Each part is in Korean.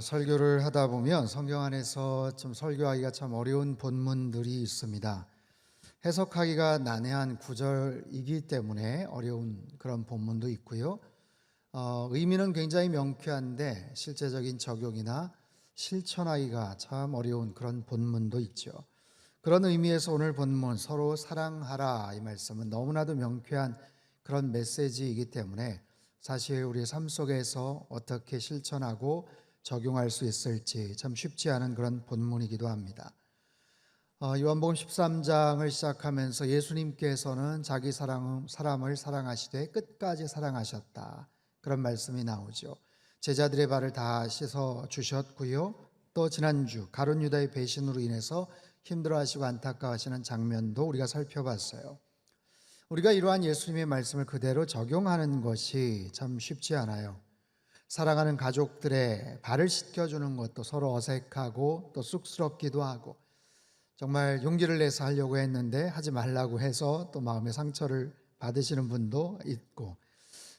설교를 하다 보면 성경 안에서 좀 설교하기가 참 어려운 본문들이 있습니다. 해석하기가 난해한 구절이기 때문에 어려운 그런 본문도 있고요. 의미는 굉장히 명쾌한데 실제적인 적용이나 실천하기가 참 어려운 그런 본문도 있죠. 그런 의미에서 오늘 본문 서로 사랑하라 이 말씀은 너무나도 명쾌한 그런 메시지이기 때문에 사실 우리의 삶 속에서 어떻게 실천하고 적용할 수 있을지 참 쉽지 않은 그런 본문이기도 합니다. 요한복음 13장을 시작하면서 예수님께서는 자기 사람을 사랑하시되 끝까지 사랑하셨다. 그런 말씀이 나오죠. 제자들의 발을 다 씻어 주셨고요. 또 지난주 가룟 유다의 배신으로 인해서 힘들어하시고 안타까워하시는 장면도 우리가 살펴봤어요. 우리가 이러한 예수님의 말씀을 그대로 적용하는 것이 참 쉽지 않아요. 사랑하는 가족들의 발을 씻겨주는 것도 서로 어색하고 또 쑥스럽기도 하고 정말 용기를 내서 하려고 했는데 하지 말라고 해서 또 마음의 상처를 받으시는 분도 있고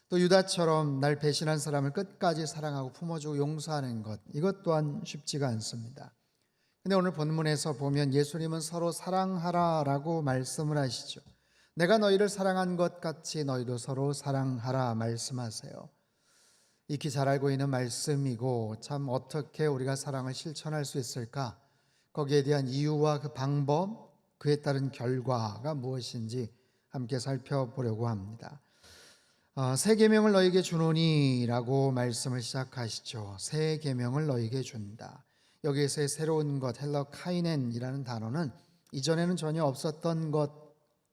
또 유다처럼 날 배신한 사람을 끝까지 사랑하고 품어주고 용서하는 것 이것 또한 쉽지가 않습니다. 근데 오늘 본문에서 보면 예수님은 서로 사랑하라라고 말씀을 하시죠. 내가 너희를 사랑한 것 같이 너희도 서로 사랑하라 말씀하세요. 익히 잘 알고 있는 말씀이고 참 어떻게 우리가 사랑을 실천할 수 있을까? 거기에 대한 이유와 그 방법, 그에 따른 결과가 무엇인지 함께 살펴보려고 합니다. 새 계명을 너희에게 주노니라고 말씀을 시작하시죠. 새 계명을 너희에게 준다. 여기에서의 새로운 것, 헬러 카이넨이라는 단어는 이전에는 전혀 없었던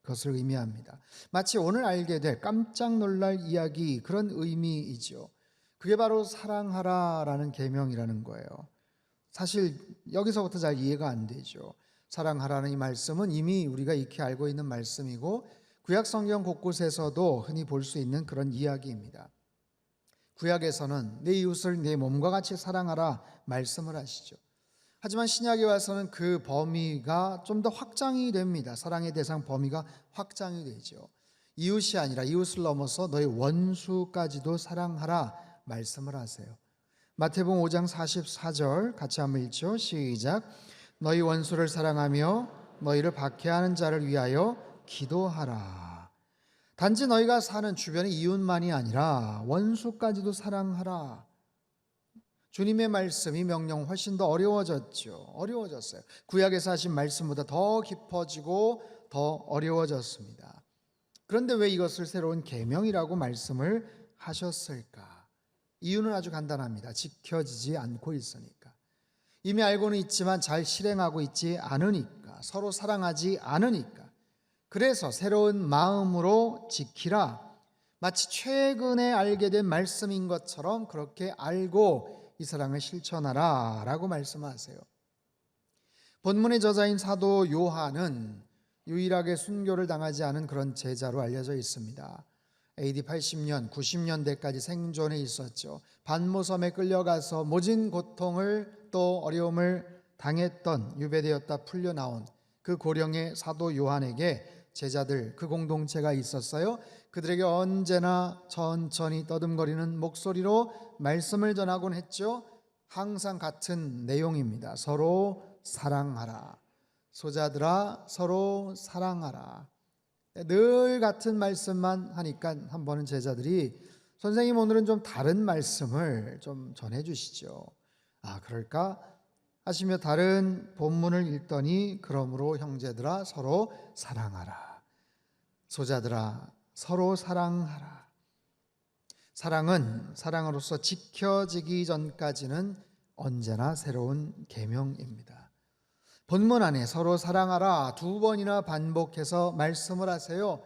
것을 의미합니다. 마치 오늘 알게 될 깜짝 놀랄 이야기 그런 의미이죠. 그게 바로 사랑하라라는 계명이라는 거예요. 사실 여기서부터 잘 이해가 안 되죠. 사랑하라는 이 말씀은 이미 우리가 익히 알고 있는 말씀이고 구약 성경 곳곳에서도 흔히 볼 수 있는 그런 이야기입니다. 구약에서는 내 이웃을 내 몸과 같이 사랑하라 말씀을 하시죠. 하지만 신약에 와서는 그 범위가 좀 더 확장이 됩니다. 사랑의 대상 범위가 확장이 되죠. 이웃이 아니라 이웃을 넘어서 너희 원수까지도 사랑하라 말씀을 하세요. 마태복음 5장 44절 같이 한번 읽죠. 시작. 너희 원수를 사랑하며 너희를 박해하는 자를 위하여 기도하라. 단지 너희가 사는 주변의 이웃만이 아니라 원수까지도 사랑하라. 주님의 말씀이 명령 훨씬 더 어려워졌어요. 구약에서 하신 말씀보다 더 깊어지고 더 어려워졌습니다. 그런데 왜 이것을 새로운 계명이라고 말씀을 하셨을까? 이유는 아주 간단합니다. 지켜지지 않고 있으니까. 이미 알고는 있지만 잘 실행하고 있지 않으니까. 서로 사랑하지 않으니까. 그래서 새로운 마음으로 지키라. 마치 최근에 알게 된 말씀인 것처럼 그렇게 알고 이 사랑을 실천하라 라고 말씀하세요. 본문의 저자인 사도 요한은 유일하게 순교를 당하지 않은 그런 제자로 알려져 있습니다. AD 80년, 90년대까지 생존해 있었죠. 반모섬에 끌려가서 모진 고통을 또 어려움을 당했던 유배되었다 풀려나온 그 고령의 사도 요한에게 제자들 그 공동체가 있었어요. 그들에게 언제나 천천히 떠듬거리는 목소리로 말씀을 전하곤 했죠. 항상 같은 내용입니다. 서로 사랑하라. 소자들아 서로 사랑하라. 늘 같은 말씀만 하니까 한 번은 제자들이 선생님 오늘은 좀 다른 말씀을 좀 전해주시죠. 그럴까 하시며 다른 본문을 읽더니 그러므로 형제들아 서로 사랑하라. 소자들아 서로 사랑하라. 사랑은 사랑으로서 지켜지기 전까지는 언제나 새로운 계명입니다. 본문 안에 서로 사랑하라 2번이나 반복해서 말씀을 하세요.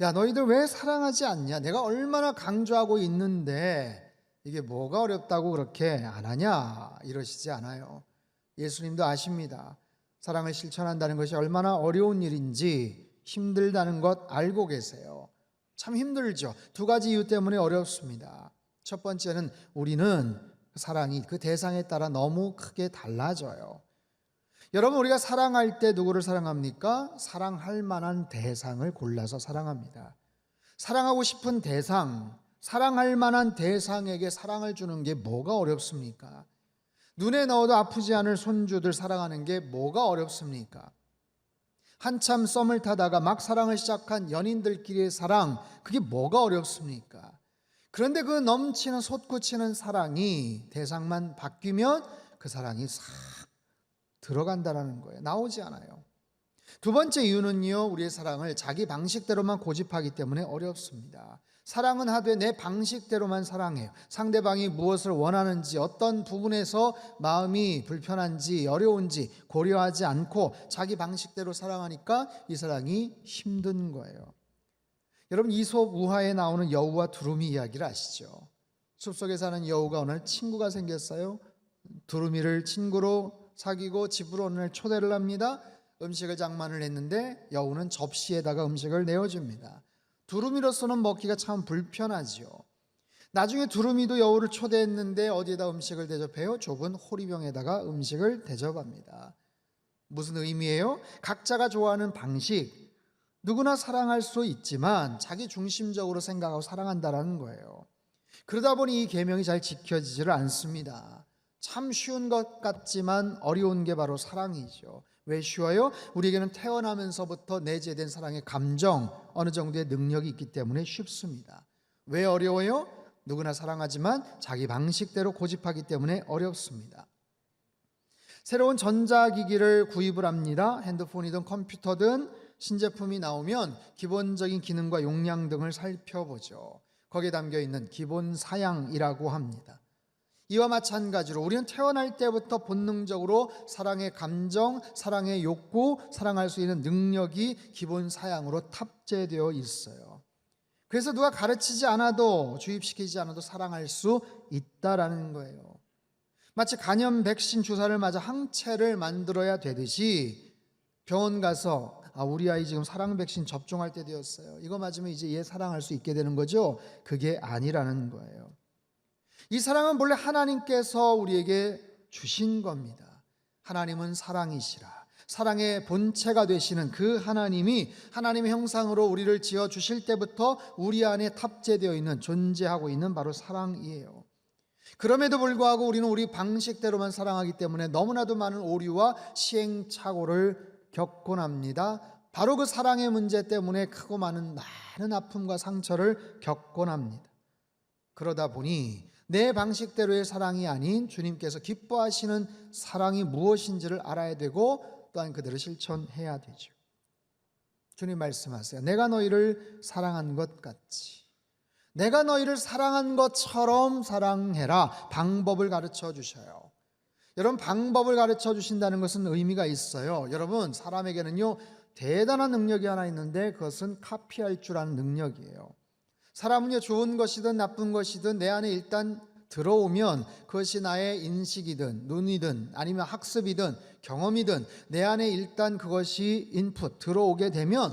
야 너희들 왜 사랑하지 않냐? 내가 얼마나 강조하고 있는데 이게 뭐가 어렵다고 그렇게 안 하냐? 이러시지 않아요. 예수님도 아십니다. 사랑을 실천한다는 것이 얼마나 어려운 일인지 힘들다는 것 알고 계세요. 참 힘들죠. 2가지 이유 때문에 어렵습니다. 첫 번째는 우리는 사랑이 그 대상에 따라 너무 크게 달라져요. 여러분 우리가 사랑할 때 누구를 사랑합니까? 사랑할 만한 대상을 골라서 사랑합니다. 사랑하고 싶은 대상, 사랑할 만한 대상에게 사랑을 주는 게 뭐가 어렵습니까? 눈에 넣어도 아프지 않을 손주들 사랑하는 게 뭐가 어렵습니까? 한참 썸을 타다가 막 사랑을 시작한 연인들끼리의 사랑, 그게 뭐가 어렵습니까? 그런데 그 넘치는 솟구치는 사랑이 대상만 바뀌면 그 사랑이 싹 들어간다는 거예요. 나오지 않아요. 두 번째 이유는요, 우리의 사랑을 자기 방식대로만 고집하기 때문에 어렵습니다. 사랑은 하되 내 방식대로만 사랑해요. 상대방이 무엇을 원하는지, 어떤 부분에서 마음이 불편한지 어려운지 고려하지 않고 자기 방식대로 사랑하니까 이 사랑이 힘든 거예요. 여러분, 이솝 우화에 나오는 여우와 두루미 이야기를 아시죠? 숲속에 사는 여우가 어느 날 친구가 생겼어요. 두루미를 친구로 사귀고 집으로 어느 날 초대를 합니다. 음식을 장만을 했는데 여우는 접시에다가 음식을 내어줍니다. 두루미로서는 먹기가 참 불편하지요. 나중에 두루미도 여우를 초대했는데 어디에다 음식을 대접해요? 좁은 호리병에다가 음식을 대접합니다. 무슨 의미예요? 각자가 좋아하는 방식, 누구나 사랑할 수 있지만 자기 중심적으로 생각하고 사랑한다는 거예요. 그러다 보니 이 계명이 잘 지켜지지를 않습니다. 참 쉬운 것 같지만 어려운 게 바로 사랑이죠. 왜 쉬워요? 우리에게는 태어나면서부터 내재된 사랑의 감정, 어느 정도의 능력이 있기 때문에 쉽습니다. 왜 어려워요? 누구나 사랑하지만 자기 방식대로 고집하기 때문에 어렵습니다. 새로운 전자기기를 구입을 합니다. 핸드폰이든 컴퓨터든 신제품이 나오면 기본적인 기능과 용량 등을 살펴보죠. 거기에 담겨 있는 기본 사양이라고 합니다. 이와 마찬가지로 우리는 태어날 때부터 본능적으로 사랑의 감정, 사랑의 욕구, 사랑할 수 있는 능력이 기본 사양으로 탑재되어 있어요. 그래서 누가 가르치지 않아도, 주입시키지 않아도 사랑할 수 있다라는 거예요. 마치 간염 백신 주사를 맞아 항체를 만들어야 되듯이 병원 가서 우리 아이 지금 사랑 백신 접종할 때 되었어요. 이거 맞으면 이제 얘 사랑할 수 있게 되는 거죠? 그게 아니라는 거예요. 이 사랑은 본래 하나님께서 우리에게 주신 겁니다. 하나님은 사랑이시라. 사랑의 본체가 되시는 그 하나님이 하나님의 형상으로 우리를 지어 주실 때부터 우리 안에 탑재되어 있는, 존재하고 있는 바로 사랑이에요. 그럼에도 불구하고 우리는 우리 방식대로만 사랑하기 때문에 너무나도 많은 오류와 시행착오를 겪곤 합니다. 바로 그 사랑의 문제 때문에 크고 많은 아픔과 상처를 겪곤 합니다. 그러다 보니 내 방식대로의 사랑이 아닌 주님께서 기뻐하시는 사랑이 무엇인지를 알아야 되고 또한 그대로 실천해야 되죠. 주님 말씀하세요. 내가 너희를 사랑한 것 같이, 내가 너희를 사랑한 것처럼 사랑해라. 방법을 가르쳐 주셔요. 여러분, 방법을 가르쳐 주신다는 것은 의미가 있어요. 여러분, 사람에게는요 대단한 능력이 하나 있는데 그것은 카피할 줄 아는 능력이에요. 사람은요 좋은 것이든 나쁜 것이든 내 안에 일단 들어오면 그것이 나의 인식이든 눈이든 아니면 학습이든 경험이든 내 안에 일단 그것이 인풋 들어오게 되면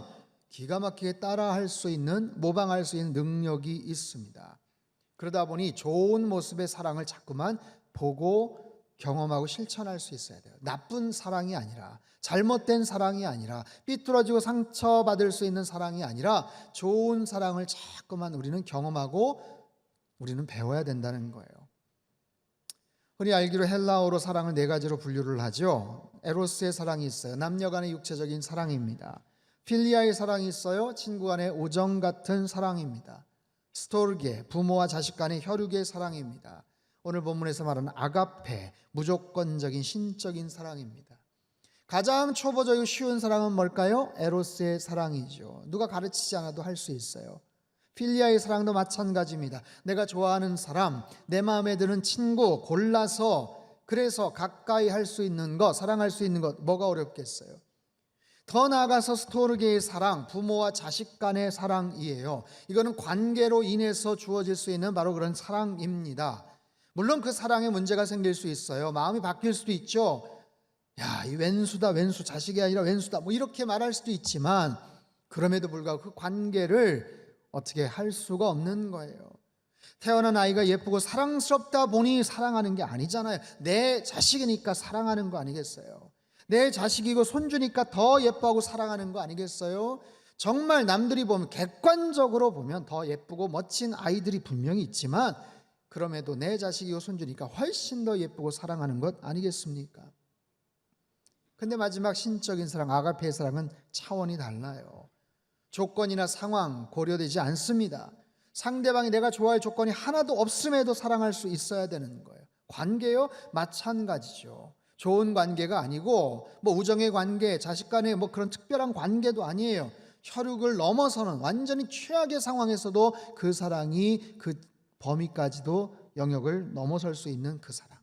기가 막히게 따라할 수 있는, 모방할 수 있는 능력이 있습니다. 그러다 보니 좋은 모습의 사랑을 자꾸만 보고 경험하고 실천할 수 있어야 돼요. 나쁜 사랑이 아니라, 잘못된 사랑이 아니라, 삐뚤어지고 상처받을 수 있는 사랑이 아니라 좋은 사랑을 자꾸만 우리는 경험하고 우리는 배워야 된다는 거예요. 흔히 알기로 헬라어로 사랑을 네 가지로 분류를 하죠. 에로스의 사랑이 있어요. 남녀 간의 육체적인 사랑입니다. 필리아의 사랑이 있어요. 친구 간의 우정 같은 사랑입니다. 스토르게, 부모와 자식 간의 혈육의 사랑입니다. 오늘 본문에서 말하는 아가페, 무조건적인 신적인 사랑입니다. 가장 초보적이고 쉬운 사랑은 뭘까요? 에로스의 사랑이죠. 누가 가르치지 않아도 할 수 있어요. 필리아의 사랑도 마찬가지입니다. 내가 좋아하는 사람, 내 마음에 드는 친구 골라서, 그래서 가까이 할 수 있는 것, 사랑할 수 있는 것, 뭐가 어렵겠어요? 더 나아가서 스토르게의 사랑, 부모와 자식 간의 사랑이에요. 이거는 관계로 인해서 주어질 수 있는 바로 그런 사랑입니다. 물론 그 사랑에 문제가 생길 수 있어요. 마음이 바뀔 수도 있죠. 야, 이 왼수다, 왼수, 자식이 아니라 왼수다, 뭐 이렇게 말할 수도 있지만 그럼에도 불구하고 그 관계를 어떻게 할 수가 없는 거예요. 태어난 아이가 예쁘고 사랑스럽다 보니 사랑하는 게 아니잖아요. 내 자식이니까 사랑하는 거 아니겠어요? 내 자식이고 손주니까 더 예뻐하고 사랑하는 거 아니겠어요? 정말 남들이 보면, 객관적으로 보면 더 예쁘고 멋진 아이들이 분명히 있지만 그럼에도 내 자식이고 손주니까 훨씬 더 예쁘고 사랑하는 것 아니겠습니까? 근데 마지막 신적인 사랑, 아가페의 사랑은 차원이 달라요. 조건이나 상황 고려되지 않습니다. 상대방이 내가 좋아할 조건이 하나도 없음에도 사랑할 수 있어야 되는 거예요. 관계요? 마찬가지죠. 좋은 관계가 아니고 우정의 관계, 자식 간의 그런 특별한 관계도 아니에요. 혈육을 넘어서는 완전히 최악의 상황에서도 그 사랑이 그 범위까지도 영역을 넘어설 수 있는 그 사랑.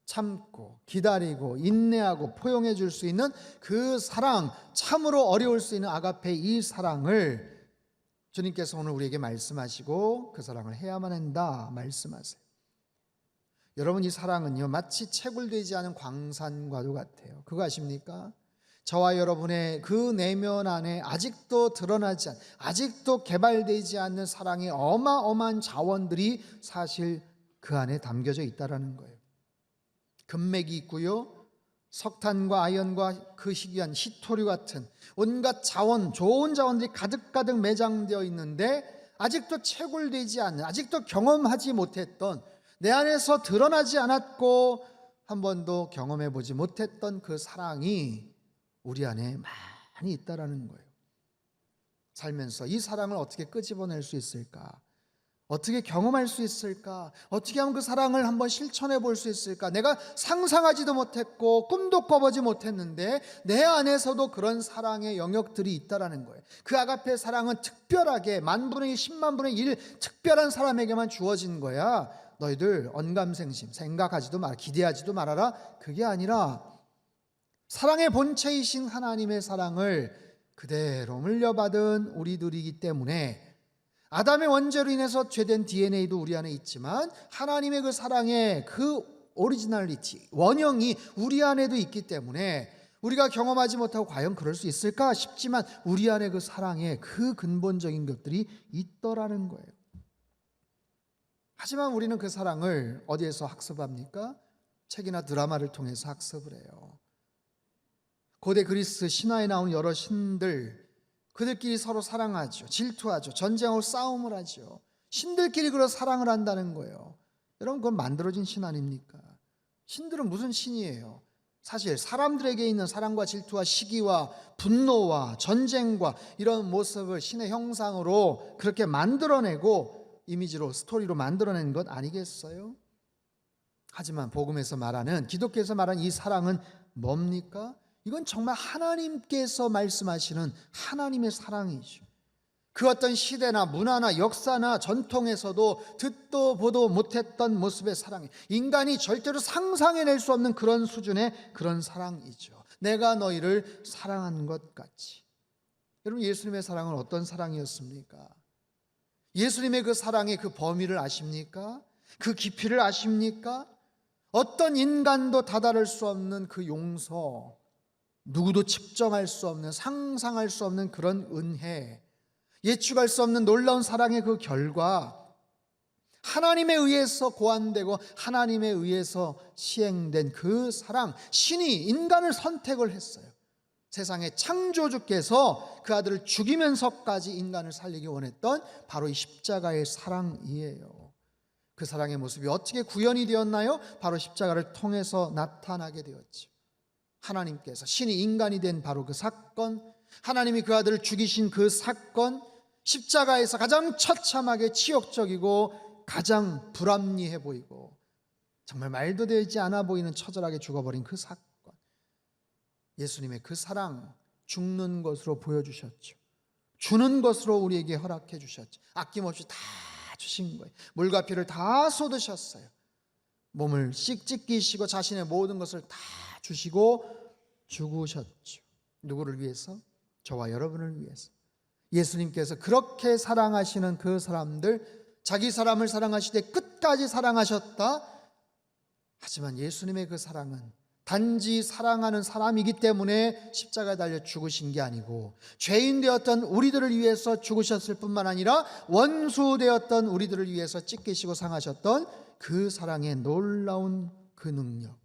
참고 기다리고 인내하고 포용해 줄 수 있는 그 사랑, 참으로 어려울 수 있는 아가페 이 사랑을 주님께서 오늘 우리에게 말씀하시고 그 사랑을 해야만 한다 말씀하세요. 여러분, 이 사랑은요 마치 채굴되지 않은 광산과도 같아요. 그거 아십니까? 저와 여러분의 그 내면 안에 아직도 드러나지 않은, 아직도 개발되지 않는 사랑의 어마어마한 자원들이 사실 그 안에 담겨져 있다라는 거예요. 금맥이 있고요, 석탄과 아연과 그 희귀한 희토류 같은 온갖 자원, 좋은 자원들이 가득가득 매장되어 있는데 아직도 채굴되지 않는, 아직도 경험하지 못했던, 내 안에서 드러나지 않았고 한 번도 경험해 보지 못했던 그 사랑이 우리 안에 많이 있다라는 거예요. 살면서 이 사랑을 어떻게 끄집어낼 수 있을까? 어떻게 경험할 수 있을까? 어떻게 하면 그 사랑을 한번 실천해 볼 수 있을까? 내가 상상하지도 못했고 꿈도 꿔보지 못했는데 내 안에서도 그런 사랑의 영역들이 있다라는 거예요. 그 아가페 사랑은 특별하게 만분의 1, 10만분의 1 특별한 사람에게만 주어진 거야. 너희들 언감생심 생각하지도 마라, 기대하지도 말아라. 그게 아니라 사랑의 본체이신 하나님의 사랑을 그대로 물려받은 우리들이기 때문에 아담의 원죄로 인해서 죄된 DNA도 우리 안에 있지만 하나님의 그 사랑의 그 오리지널리티, 원형이 우리 안에도 있기 때문에 우리가 경험하지 못하고 과연 그럴 수 있을까 싶지만 우리 안에 그 사랑의 그 근본적인 것들이 있더라는 거예요. 하지만 우리는 그 사랑을 어디에서 학습합니까? 책이나 드라마를 통해서 학습을 해요. 고대 그리스 신화에 나온 여러 신들, 그들끼리 서로 사랑하죠. 질투하죠. 전쟁하고 싸움을 하죠. 신들끼리 그런 사랑을 한다는 거예요. 여러분, 그건 만들어진 신 아닙니까? 신들은 무슨 신이에요? 사실 사람들에게 있는 사랑과 질투와 시기와 분노와 전쟁과 이런 모습을 신의 형상으로 그렇게 만들어내고 이미지로, 스토리로 만들어낸 것 아니겠어요? 하지만 복음에서 말하는, 기독교에서 말하는 이 사랑은 뭡니까? 이건 정말 하나님께서 말씀하시는 하나님의 사랑이죠. 그 어떤 시대나 문화나 역사나 전통에서도 듣도 보도 못했던 모습의 사랑이, 인간이 절대로 상상해낼 수 없는 그런 수준의 그런 사랑이죠. 내가 너희를 사랑한 것 같이. 여러분, 예수님의 사랑은 어떤 사랑이었습니까? 예수님의 그 사랑의 그 범위를 아십니까? 그 깊이를 아십니까? 어떤 인간도 다다를 수 없는 그 용서, 누구도 측정할 수 없는, 상상할 수 없는 그런 은혜, 예측할 수 없는 놀라운 사랑의 그 결과, 하나님에 의해서 고안되고 하나님에 의해서 시행된 그 사랑, 신이 인간을 선택을 했어요. 세상의 창조주께서 그 아들을 죽이면서까지 인간을 살리기 원했던 바로 이 십자가의 사랑이에요. 그 사랑의 모습이 어떻게 구현이 되었나요? 바로 십자가를 통해서 나타나게 되었죠. 하나님께서 신이 인간이 된 바로 그 사건, 하나님이 그 아들을 죽이신 그 사건, 십자가에서 가장 처참하게 치욕적이고 가장 불합리해 보이고 정말 말도 되지 않아 보이는 처절하게 죽어버린 그 사건, 예수님의 그 사랑, 죽는 것으로 보여주셨죠. 주는 것으로 우리에게 허락해 주셨죠. 아낌없이 다 주신 거예요. 물과 피를 다 쏟으셨어요. 몸을 씻기시고 자신의 모든 것을 다 주시고 죽으셨죠. 누구를 위해서? 저와 여러분을 위해서. 예수님께서 그렇게 사랑하시는 그 사람들, 자기 사람을 사랑하시되 끝까지 사랑하셨다. 하지만 예수님의 그 사랑은 단지 사랑하는 사람이기 때문에 십자가에 달려 죽으신 게 아니고 죄인 되었던 우리들을 위해서 죽으셨을 뿐만 아니라 원수 되었던 우리들을 위해서 찢기시고 상하셨던 그 사랑의 놀라운 그 능력,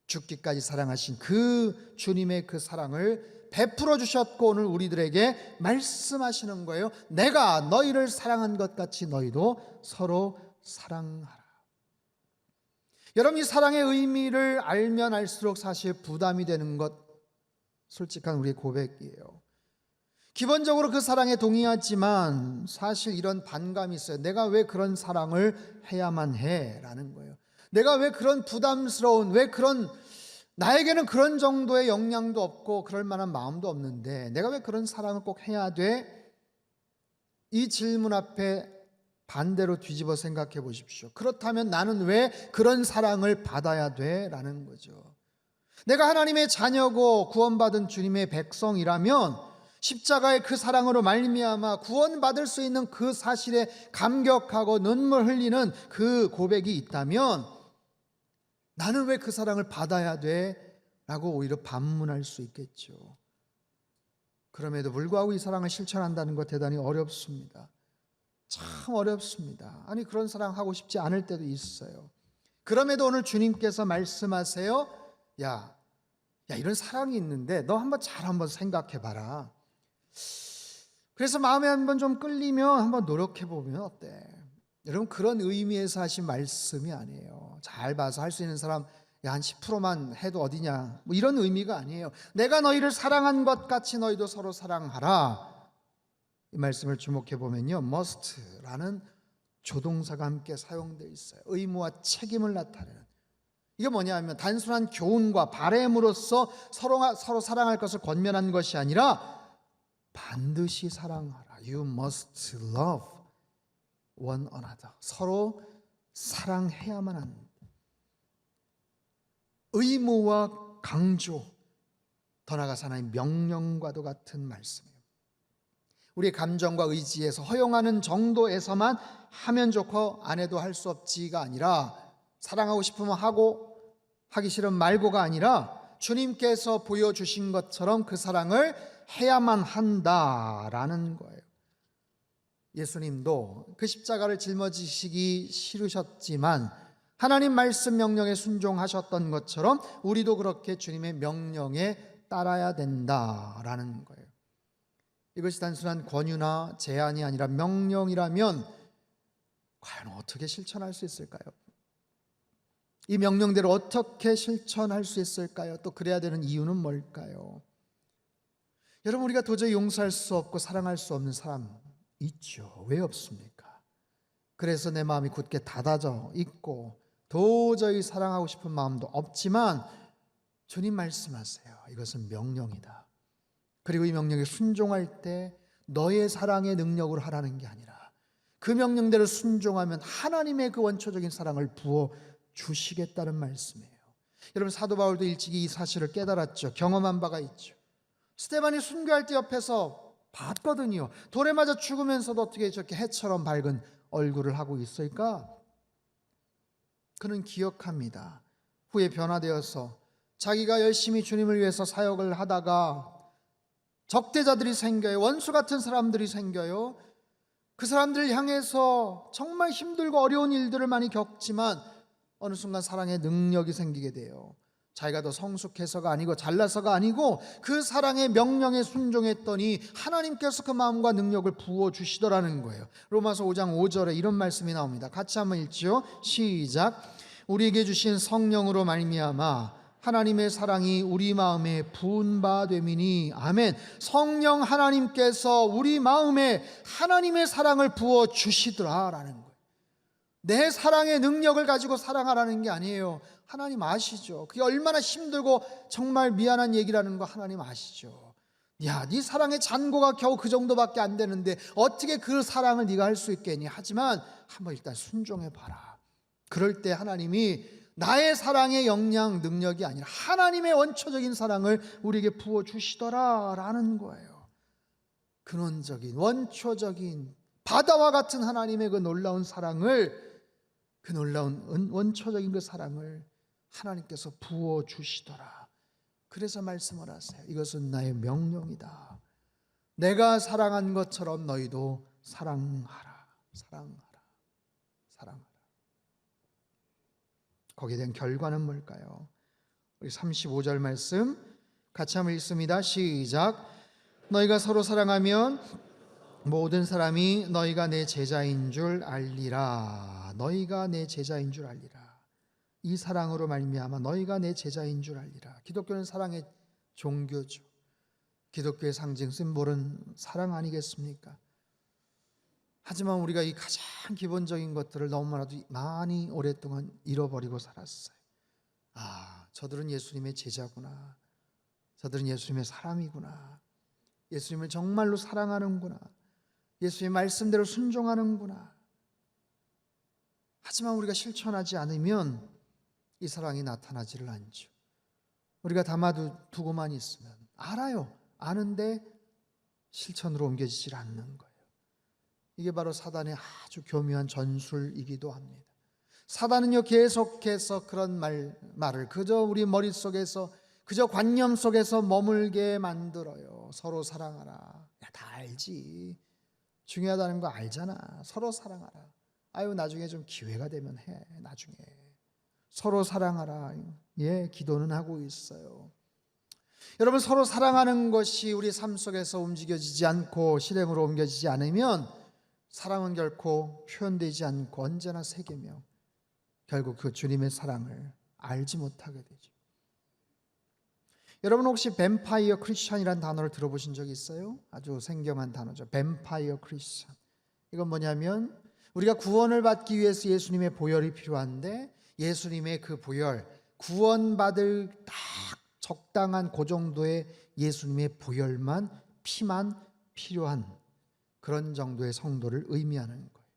죽기까지 사랑하신 그 주님의 그 사랑을 베풀어 주셨고 오늘 우리들에게 말씀하시는 거예요. 내가 너희를 사랑한 것 같이 너희도 서로 사랑하라. 여러분, 이 사랑의 의미를 알면 알수록 사실 부담이 되는 것, 솔직한 우리의 고백이에요. 기본적으로 그 사랑에 동의하지만 사실 이런 반감이 있어요. 내가 왜 그런 사랑을 해야만 해? 라는 거예요. 내가 왜 그런 부담스러운, 왜 그런, 나에게는 그런 정도의 역량도 없고 그럴 만한 마음도 없는데 내가 왜 그런 사랑을 꼭 해야 돼? 이 질문 앞에 반대로 뒤집어 생각해 보십시오. 그렇다면 나는 왜 그런 사랑을 받아야 돼? 라는 거죠. 내가 하나님의 자녀고 구원받은 주님의 백성이라면 십자가의 그 사랑으로 말미암아 구원받을 수 있는 그 사실에 감격하고 눈물 흘리는 그 고백이 있다면 나는 왜 그 사랑을 받아야 돼? 라고 오히려 반문할 수 있겠죠. 그럼에도 불구하고 이 사랑을 실천한다는 것 대단히 어렵습니다. 참 어렵습니다. 아니, 그런 사랑 하고 싶지 않을 때도 있어요. 그럼에도 오늘 주님께서 말씀하세요. 야, 이런 사랑이 있는데 너 한번 생각해 봐라. 그래서 마음에 한번 좀 끌리면 한번 노력해 보면 어때? 여러분, 그런 의미에서 하신 말씀이 아니에요. 잘 봐서 할 수 있는 사람 한 10%만 해도 어디냐, 뭐 이런 의미가 아니에요. 내가 너희를 사랑한 것 같이 너희도 서로 사랑하라. 이 말씀을 주목해 보면요, must라는 조동사가 함께 사용되어 있어요. 의무와 책임을 나타내는. 이게 뭐냐 하면 단순한 교훈과 바램으로서 서로 사랑할 것을 권면한 것이 아니라 반드시 사랑하라. You must love one another. 서로 사랑해야만 한다. 의무와 강조, 더 나아가서 하나의 명령과도 같은 말씀이에요. 우리의 감정과 의지에서 허용하는 정도에서만 하면 좋고 안 해도 할 수 없지가 아니라, 사랑하고 싶으면 하고 하기 싫으면 말고가 아니라 주님께서 보여주신 것처럼 그 사랑을 해야만 한다라는 거예요. 예수님도 그 십자가를 짊어지시기 싫으셨지만 하나님 말씀 명령에 순종하셨던 것처럼 우리도 그렇게 주님의 명령에 따라야 된다라는 거예요. 이것이 단순한 권유나 제안이 아니라 명령이라면 과연 어떻게 실천할 수 있을까요? 이 명령대로 어떻게 실천할 수 있을까요? 또 그래야 되는 이유는 뭘까요? 여러분, 우리가 도저히 용서할 수 없고 사랑할 수 없는 사람 있죠. 왜 없습니까? 그래서 내 마음이 굳게 닫아져 있고 도저히 사랑하고 싶은 마음도 없지만 주님 말씀하세요. 이것은 명령이다. 그리고 이 명령에 순종할 때 너의 사랑의 능력으로 하라는 게 아니라 그 명령대로 순종하면 하나님의 그 원초적인 사랑을 부어 주시겠다는 말씀이에요. 여러분, 사도 바울도 일찍이 이 사실을 깨달았죠. 경험한 바가 있죠. 스데반이 순교할 때 옆에서 봤거든요. 돌에 맞아 죽으면서도 어떻게 저렇게 해처럼 밝은 얼굴을 하고 있을까? 그는 기억합니다. 후에 변화되어서 자기가 열심히 주님을 위해서 사역을 하다가 적대자들이 생겨요. 원수 같은 사람들이 생겨요. 그 사람들을 향해서 정말 힘들고 어려운 일들을 많이 겪지만 어느 순간 사랑의 능력이 생기게 돼요. 자기가 더 성숙해서가 아니고 잘나서가 아니고 그 사랑의 명령에 순종했더니 하나님께서 그 마음과 능력을 부어주시더라는 거예요. 로마서 5장 5절에 이런 말씀이 나옵니다. 같이 한번 읽죠. 시작. 우리에게 주신 성령으로 말미암아 하나님의 사랑이 우리 마음에 부은 바 됨이니. 아멘. 성령 하나님께서 우리 마음에 하나님의 사랑을 부어주시더라라는 거예요. 내 사랑의 능력을 가지고 사랑하라는 게 아니에요. 하나님 아시죠. 그게 얼마나 힘들고 정말 미안한 얘기라는 거 하나님 아시죠. 야, 네 사랑의 잔고가 겨우 그 정도밖에 안 되는데 어떻게 그 사랑을 네가 할 수 있겠니? 하지만 한번 일단 순종해 봐라. 그럴 때 하나님이 나의 사랑의 역량, 능력이 아니라 하나님의 원초적인 사랑을 우리에게 부어주시더라라는 거예요. 근원적인, 원초적인, 바다와 같은 하나님의 그 놀라운 사랑을, 그 놀라운 원초적인 그 사랑을 하나님께서 부어주시더라. 그래서 말씀을 하세요. 이것은 나의 명령이다. 내가 사랑한 것처럼 너희도 사랑하라. 사랑하라. 사랑하라. 거기에 대한 결과는 뭘까요? 우리 35절 말씀 같이 한번 읽습니다. 시작. 너희가 서로 사랑하면 모든 사람이 너희가 내 제자인 줄 알리라. 너희가 내 제자인 줄 알리라. 이 사랑으로 말미암아 너희가 내 제자인 줄 알리라. 기독교는 사랑의 종교죠. 기독교의 상징 심볼은 사랑 아니겠습니까? 하지만 우리가 이 가장 기본적인 것들을 너무나도 많이 오랫동안 잃어버리고 살았어요. 저들은 예수님의 제자구나. 저들은 예수님의 사람이구나. 예수님을 정말로 사랑하는구나. 예수님의 말씀대로 순종하는구나. 하지만 우리가 실천하지 않으면 이 사랑이 나타나지를 않죠. 우리가 담아두고만 있으면 알아요. 아는데 실천으로 옮겨지질 않는 거예요. 이게 바로 사단의 아주 교묘한 전술이기도 합니다. 사단은요, 계속해서 그런 말을 그저 우리 머릿속에서, 그저 관념 속에서 머물게 만들어요. 서로 사랑하라. 야, 다 알지. 중요하다는 거 알잖아. 서로 사랑하라. 나중에 좀 기회가 되면 해. 나중에. 서로 사랑하라. 예, 기도는 하고 있어요. 여러분, 서로 사랑하는 것이 우리 삶 속에서 움직여지지 않고 실행으로 옮겨지지 않으면 사랑은 결코 표현되지 않고 언제나 세계며 결국 그 주님의 사랑을 알지 못하게 되죠. 여러분, 혹시 뱀파이어 크리스천이라는 단어를 들어보신 적이 있어요? 아주 생경한 단어죠. 뱀파이어 크리스천. 이건 뭐냐면 우리가 구원을 받기 위해서 예수님의 보혈이 필요한데 예수님의 그 보혈, 구원받을 딱 적당한 그 정도의 예수님의 보혈만, 피만 필요한 그런 정도의 성도를 의미하는 거예요.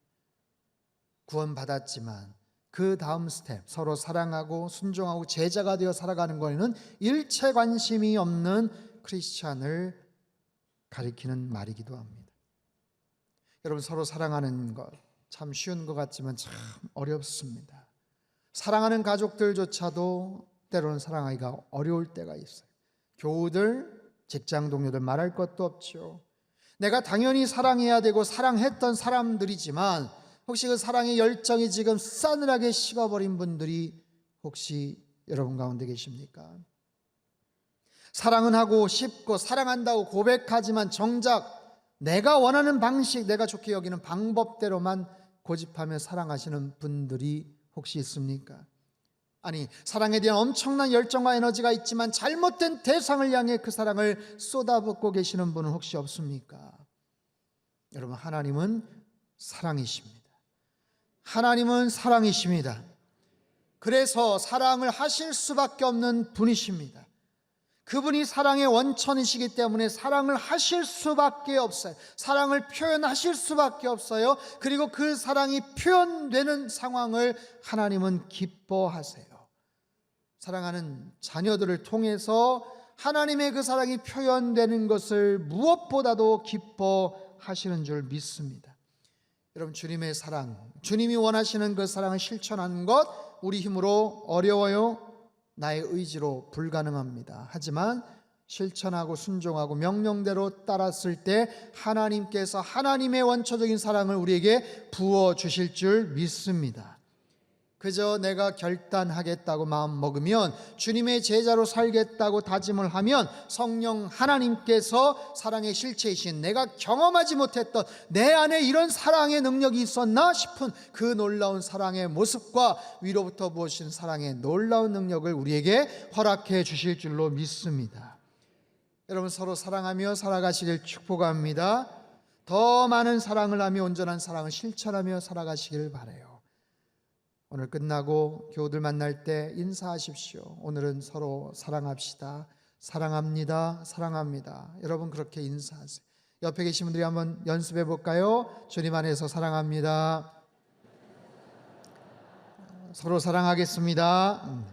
구원받았지만 그 다음 스텝, 서로 사랑하고 순종하고 제자가 되어 살아가는 거에는 일체 관심이 없는 크리스찬을 가리키는 말이기도 합니다. 여러분, 서로 사랑하는 것 참 쉬운 것 같지만 참 어렵습니다. 사랑하는 가족들조차도 때로는 사랑하기가 어려울 때가 있어요. 교우들, 직장 동료들 말할 것도 없죠. 내가 당연히 사랑해야 되고 사랑했던 사람들이지만 혹시 그 사랑의 열정이 지금 싸늘하게 식어버린 분들이 혹시 여러분 가운데 계십니까? 사랑은 하고 싶고 사랑한다고 고백하지만 정작 내가 원하는 방식, 내가 좋게 여기는 방법대로만 고집하며 사랑하시는 분들이 혹시 있습니까? 아니, 사랑에 대한 엄청난 열정과 에너지가 있지만 잘못된 대상을 향해 그 사랑을 쏟아붓고 계시는 분은 혹시 없습니까? 여러분, 하나님은 사랑이십니다. 하나님은 사랑이십니다. 그래서 사랑을 하실 수밖에 없는 분이십니다. 그분이 사랑의 원천이시기 때문에 사랑을 하실 수밖에 없어요. 사랑을 표현하실 수밖에 없어요. 그리고 그 사랑이 표현되는 상황을 하나님은 기뻐하세요. 사랑하는 자녀들을 통해서 하나님의 그 사랑이 표현되는 것을 무엇보다도 기뻐하시는 줄 믿습니다. 여러분, 주님의 사랑, 주님이 원하시는 그 사랑을 실천하는 것 우리 힘으로 어려워요. 나의 의지로 불가능합니다. 하지만 실천하고 순종하고 명령대로 따랐을 때 하나님께서 하나님의 원초적인 사랑을 우리에게 부어주실 줄 믿습니다. 그저 내가 결단하겠다고 마음 먹으면, 주님의 제자로 살겠다고 다짐을 하면 성령 하나님께서 사랑의 실체이신, 내가 경험하지 못했던 내 안에 이런 사랑의 능력이 있었나 싶은 그 놀라운 사랑의 모습과 위로부터 부어주신 사랑의 놀라운 능력을 우리에게 허락해 주실 줄로 믿습니다. 여러분, 서로 사랑하며 살아가시길 축복합니다. 더 많은 사랑을 하며 온전한 사랑을 실천하며 살아가시길 바라요. 오늘 끝나고 교우들 만날 때 인사하십시오. 오늘은 서로 사랑합시다. 사랑합니다. 사랑합니다. 여러분, 그렇게 인사하세요. 옆에 계신 분들이 한번 연습해 볼까요? 주님 안에서 사랑합니다. 서로 사랑하겠습니다.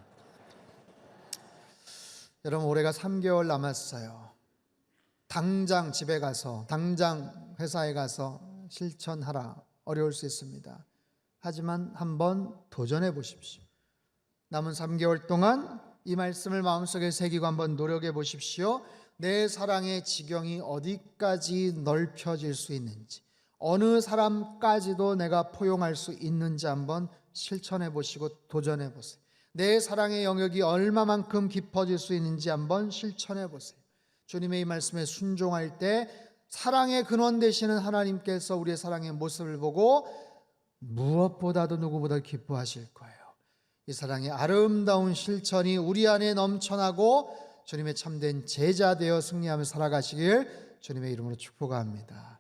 여러분, 올해가 3개월 남았어요. 당장 집에 가서, 당장 회사에 가서 실천하라 어려울 수 있습니다. 하지만 한번 도전해 보십시오. 남은 3개월 동안 이 말씀을 마음속에 새기고 한번 노력해 보십시오. 내 사랑의 지경이 어디까지 넓혀질 수 있는지, 어느 사람까지도 내가 포용할 수 있는지 한번 실천해 보시고 도전해 보세요. 내 사랑의 영역이 얼마만큼 깊어질 수 있는지 한번 실천해 보세요. 주님의 이 말씀에 순종할 때 사랑의 근원 되시는 하나님께서 우리의 사랑의 모습을 보고 무엇보다도 누구보다 기뻐하실 거예요. 이 사랑의 아름다운 실천이 우리 안에 넘쳐나고 주님의 참된 제자 되어 승리하며 살아가시길 주님의 이름으로 축복합니다.